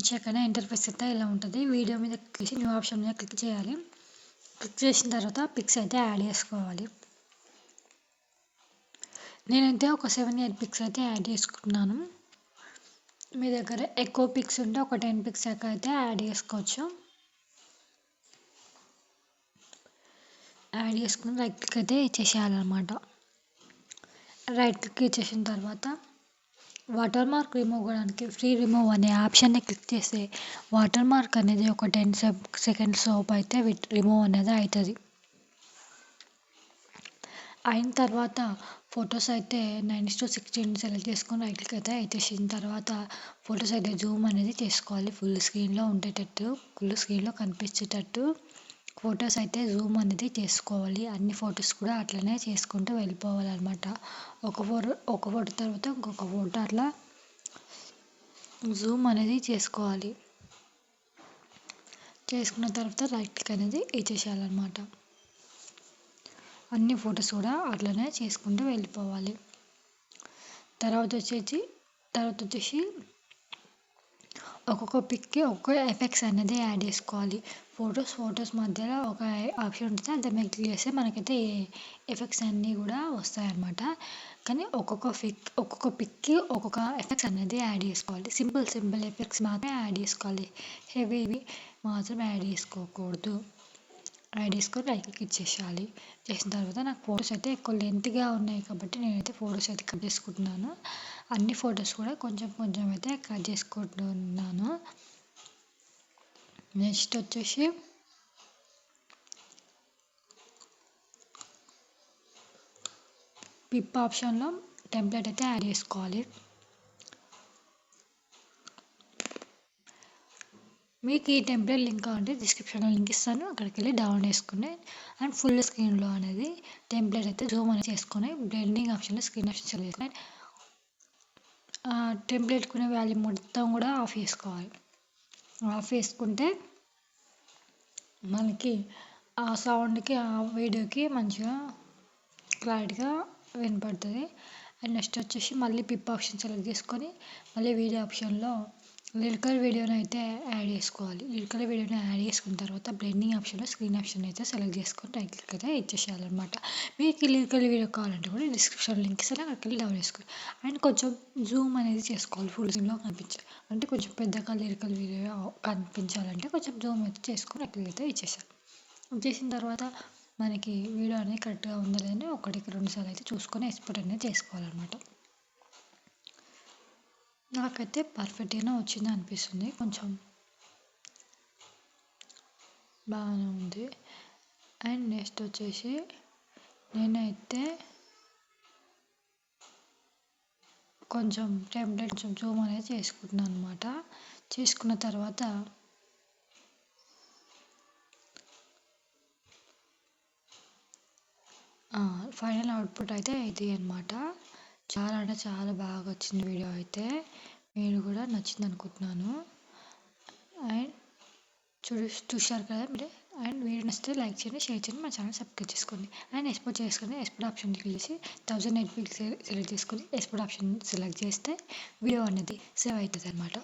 చేశాకనే interface అయితే ఇలా ఉంటుంది. వీడియో మీద క్లిక్ చేసి న్యూ ఆప్షన్ మీద క్లిక్ చేయాలి. క్లిక్ చేసిన తర్వాత పిక్స్ అయితే యాడ్ చేసుకోవాలి. నేనైతే ఒక 7-8 పిక్స్ అయితే యాడ్ చేసుకుంటున్నాను. మీ దగ్గర ఎక్కువ పిక్స్ ఉంటే ఒక 10 పిక్స్ దాకా అయితే యాడ్ చేసుకోవచ్చు. యాడ్ చేసుకుని రైట్ క్లిక్ అయితే ఇచ్చేసేయాలన్నమాట. రైట్ క్లిక్ ఇచ్చేసిన తర్వాత వాటర్ మార్క్ రిమూవ్ అవ్వడానికి ఫ్రీ రిమూవ్ అనే ఆప్షన్ని క్లిక్ చేస్తే వాటర్ మార్క్ అనేది ఒక 10 సెకండ్స్ లోపు అయితే రిమూవ్ అనేది అవుతుంది. అయిన తర్వాత ఫొటోస్ అయితే 9:16 సెలెక్ట్ చేసుకొని రైట్ క్లిక్ అయితే ఇచ్చేసిన తర్వాత ఫొటోస్ అయితే జూమ్ అనేది చేసుకోవాలి. ఫుల్ స్క్రీన్లో ఉండేటట్టు, ఫుల్ స్క్రీన్లో కనిపించేటట్టు ఫొటోస్ అయితే జూమ్ అనేది చేసుకోవాలి. అన్ని ఫొటోస్ కూడా అట్లనే చేసుకుంటూ వెళ్ళిపోవాలన్నమాట. ఒక ఫోటో తర్వాత ఇంకొక ఫోటో అట్లా జూమ్ అనేది చేసుకోవాలి. చేసుకున్న తర్వాత రైట్ క్లిక్ అనేది ఇచ్చేసేయాలన్నమాట. అన్ని ఫొటోస్ కూడా అట్లనే చేసుకుంటూ వెళ్ళిపోవాలి. తర్వాత వచ్చేసి ఒక్కొక్క పిక్కి ఒక్కొక్క ఎఫెక్ట్స్ అనేది యాడ్ చేసుకోవాలి. ఫొటోస్ మధ్యలో ఒక ఆప్షన్ ఉంటుంది. దాని మీద క్లిక్ చేస్తే మనకైతే ఎఫెక్ట్స్ అన్నీ కూడా వస్తాయన్నమాట. కానీ ఒక్కొక్క పిక్కి ఒక్కొక్క ఎఫెక్ట్స్ అనేది యాడ్ చేసుకోవాలి. సింపుల్ ఎఫెక్ట్స్ మాత్రమే యాడ్ చేసుకోవాలి. హెవీవి మాత్రం యాడ్ చేసుకోకూడదు. యాడ్ చేసుకొని రైట్ క్లిక్ ఇచ్చేసేయాలి. చేసిన తర్వాత నాకు ఫొటోస్ అయితే ఎక్కువ లెంత్గా ఉన్నాయి కాబట్టి నేనైతే ఫొటోస్ అయితే కట్ చేసుకుంటున్నాను. అన్ని ఫొటోస్ కూడా కొంచెం అయితే కట్ చేసుకుంటున్నాను. నెక్స్ట్ వచ్చేసి పిప్ ఆప్షన్లో టెంప్లెట్ అయితే యాడ్ చేసుకోవాలి. మీకు ఈ టెంప్లెట్ లింక్ కావాలంటే డిస్క్రిప్షన్లో లింక్ ఇస్తాను. అక్కడికి వెళ్ళి డౌన్లోడ్ చేసుకుని అండ్ ఫుల్ స్క్రీన్లో అనేది టెంప్లెట్ అయితే జూమ్ అనేది చేసుకొని బ్లెండింగ్ ఆప్షన్లో స్క్రీన్ ఆప్షన్ సెలెక్ట్ చేసుకొని టెంప్లెట్కునే వాల్యూమ్ మొత్తం కూడా ఆఫ్ చేసుకోవాలి. ఆఫ్ చేసుకుంటే మనకి ఆ సౌండ్కి ఆ వీడియోకి మంచిగా క్లారిటీగా వినపడుతుంది. అండ్ నెక్స్ట్ వచ్చేసి మళ్ళీ పిప్ ఆప్షన్ సెలెక్ట్ చేసుకొని మళ్ళీ వీడియో ఆప్షన్లో లిరికల్ వీడియోని అయితే యాడ్ చేసుకోవాలి. లిరికల్ వీడియోని యాడ్ చేసుకున్న తర్వాత బ్లెండింగ్ ఆప్షన్లో స్క్రీన్ ఆప్షన్ అయితే సెలెక్ట్ చేసుకొని రైట్ క్లిక్ అయితే ఇచ్చేసేయాలన్నమాట. మీకు లిరికల్ వీడియో కావాలంటే కూడా డిస్క్రిప్షన్ లింక్ ఇస్తాను. అక్కడికి వెళ్ళి డౌన్ చేసుకోవాలి. అండ్ కొంచెం జూమ్ అనేది చేసుకోవాలి. ఫుల్ స్క్రీన్లో కనిపించాలి అంటే కొంచెం పెద్దగా లిరికల్ వీడియో కనిపించాలంటే కొంచెం జూమ్ అయితే చేసుకొని రైట్ క్లిక్ అయితే ఇచ్చేసాను. చేసిన తర్వాత మనకి వీడియో అనేది కరెక్ట్గా ఉందా లేదని 1-2 సార్లు అయితే చూసుకొని ఎక్స్పోర్ట్ అనేది చేసుకోవాలన్నమాట. నాకైతే పర్ఫెక్ట్గానే వచ్చింది అనిపిస్తుంది. కొంచెం బాగానే ఉంది. అండ్ నెక్స్ట్ వచ్చేసి నేనైతే కొంచెం టెంప్లెట్ జూమ్ అనేది చేసుకుంటున్నాను అనమాట. చేసుకున్న తర్వాత ఫైనల్ అవుట్పుట్ అయితే ఇది అనమాట. చాలా అంటే చాలా బాగా వచ్చింది వీడియో అయితే. మీరు కూడా నచ్చింది అనుకుంటున్నాను. అండ్ చూశారు కదా మీరు. అండ్ వీడియో నచ్చితే లైక్ చేయండి, షేర్ చేయండి, మా ఛానల్ సబ్స్క్రైబ్ చేసుకోండి. అండ్ ఎక్స్పోర్ట్ ఆప్షన్ క్లిక్ చేసి 1080p సెలెక్ట్ చేసుకొని ఎక్స్పోర్ట్ ఆప్షన్ సెలెక్ట్ చేస్తే వీడియో అనేది సేవ్ అవుతుంది అనమాట.